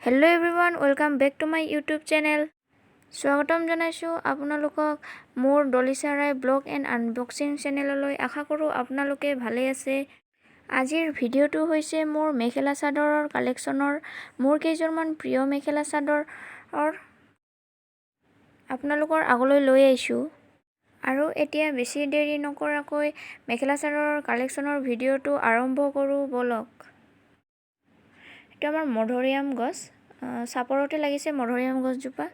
Hello everyone, welcome back to my YouTube channel. স্বাগতম জনাইছো আপোনালোকক মোৰ ডলি সাৰাই ব্লগ এণ্ড আনবক্সিং চেনেললৈ। আশা কৰোঁ আপোনালোকে ভালে আছে। আজিৰ ভিডিঅ'টো হৈছে মোৰ মেখেলা চাদৰৰ কালেকশ্যনৰ মোৰ কেইজনমান প্ৰিয় মেখেলা চাদৰ আপোনালোকৰ আগলৈ লৈ আহিছোঁ। আৰু এতিয়া বেছি দেৰি নকৰাকৈ মেখেলা চাদৰৰ কালেকশ্যনৰ ভিডিঅ'টো আৰম্ভ কৰোঁ বলক। এইটো আমাৰ মধুৰিআম গছ, চাপৰতে লাগিছে মধুৰিআম গছজোপা।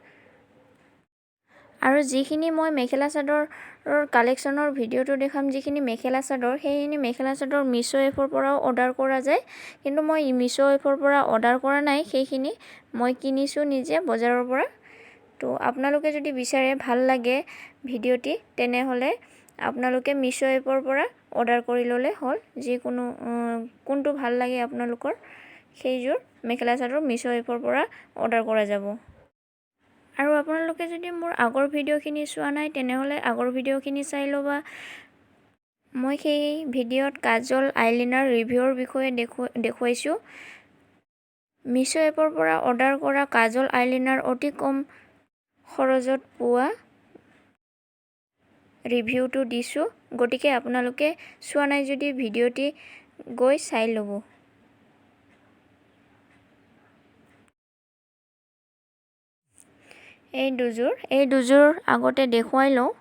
আৰু যিখিনি মই মেখেলা চাদৰৰ কালেকশ্যনৰ ভিডিঅ'টো দেখাম, যিখিনি মেখেলা চাদৰ, সেইখিনি মেখেলা চাদৰ মিছো এপৰ পৰাও অৰ্ডাৰ কৰা যায়, কিন্তু মই মিছো এপৰ পৰা অৰ্ডাৰ কৰা নাই। সেইখিনি মই কিনিছোঁ নিজে বজাৰৰ পৰা। তো আপোনালোকে যদি বিচাৰে ভাল লাগে ভিডিঅ'টি, তেনেহ'লে আপোনালোকে মিছো এপৰ পৰা অৰ্ডাৰ কৰি ল'লে হ'ল। যিকোনো কোনটো ভাল লাগে আপোনালোকৰ সেইযোৰ মেখেলা চাদৰ মিছো এপৰ পৰা অৰ্ডাৰ কৰা যাব। আৰু আপোনালোকে যদি মোৰ আগৰ ভিডিঅ'খিনি চোৱা নাই, তেনেহ'লে আগৰ ভিডিঅ'খিনি চাই ল'বা। মই সেই ভিডিঅ'ত কাজল আইলাইনাৰ ৰিভিউৰ বিষয়ে দেখুৱাইছোঁ। মিছো এপৰ পৰা অৰ্ডাৰ কৰা কাজল আইলাইনাৰ অতি কম খৰচত পোৱা ৰিভিউটো দিছোঁ। গতিকে আপোনালোকে চোৱা নাই যদি ভিডিঅ'টি গৈ চাই ল'ব। এই দুযোৰ আগতে দেখুৱাই লওঁ।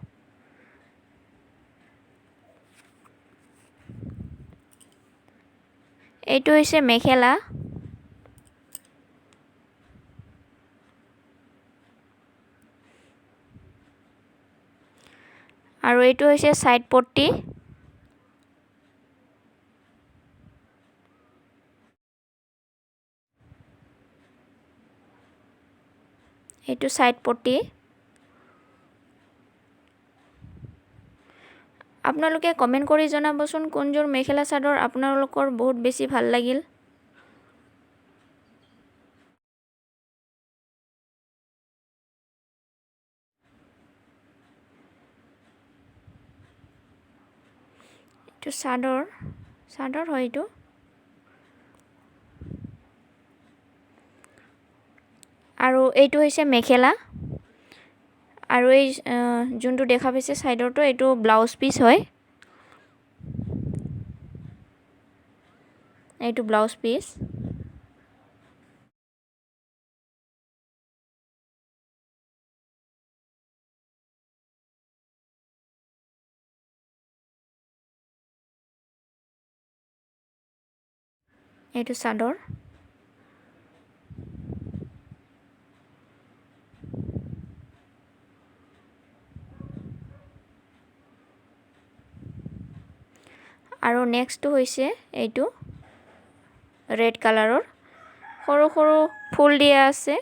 এইটো হৈছে মেখেলা, আৰু এইটো হৈছে ছাইড পট্টি। এইটো ছাইড পট্টি। আপোনালোকে কমেণ্ট কৰি জনাবচোন কোনযোৰ মেখেলা চাদৰ আপোনালোকৰ বহুত বেছি ভাল লাগিল। এইটো চাদৰ হয় এইটো। আৰু এইটো হৈছে মেখেলা, আৰু এই যোনটো দেখা পাইছে চাইডৰটো, এইটো ব্লাউজ পিচ হয়। এইটো ব্লাউজ পিচ। এইটো চাদৰ। আৰু নেক্সটটো হৈছে এইটো ৰেড কালাৰৰ, সৰু সৰু ফুল দিয়া আছে।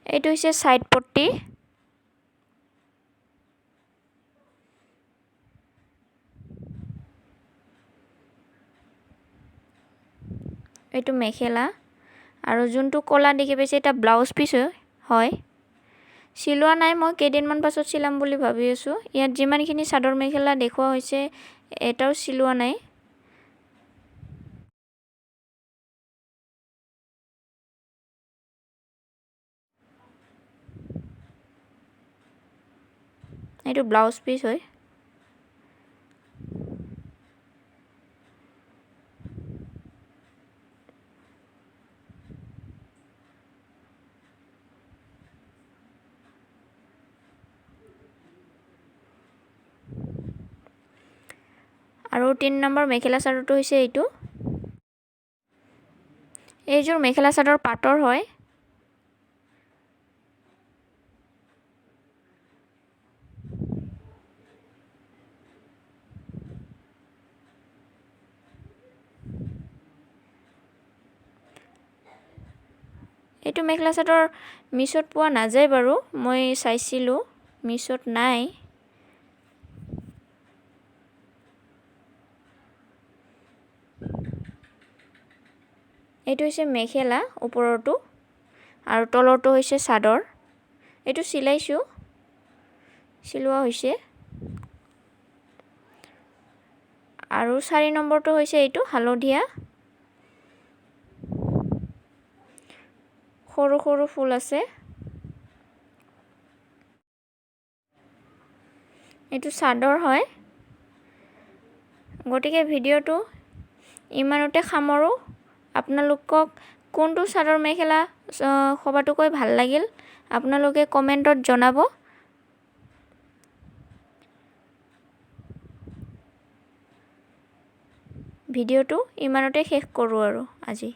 এইটো হৈছে ছাইড পট্টি। এইটো মেখেলা, আৰু যোনটো ক'লা দেখি পাইছে এটা ব্লাউজ পিচ হয়। চিলোৱা নাই, মই কেইদিনমান পাছত চিলাম বুলি ভাবি আছোঁ। ইয়াত যিমানখিনি চাদৰ মেখেলা দেখুওৱা হৈছে এটাও চিলোৱা নাই। এইটো ব্লাউজ পিচ হয়। আৰু 3 নম্বৰ মেখেলা চাদৰটো হৈছে এইটো। এইযোৰ মেখেলা চাদৰ পাটৰ হয়। এইটো মেখেলা চাদৰ মিছোত পোৱা নাযায় বাৰু, মই চাইছিলোঁ মিছোত নাই। এইটো হৈছে মেখেলা ওপৰৰটো আৰু তলৰটো হৈছে চাদৰ এইটো চিলাইছোঁ চিলোৱা হৈছে আৰু 4 নম্বৰটো হৈছে এইটো হালধীয়া সৰু সৰু ফুল আছে এইটো চাদৰ হয় গটিকে ভিডিওটো ইমানতে সামৰো আপোনালোকক কোনটো চাদৰ মেখেলা সবাতোকৈ ভাল লাগিল আপোনালোকে কমেন্টত জনাব ভিডিওটো ইমানতে শেষ কৰোঁ আৰু আজি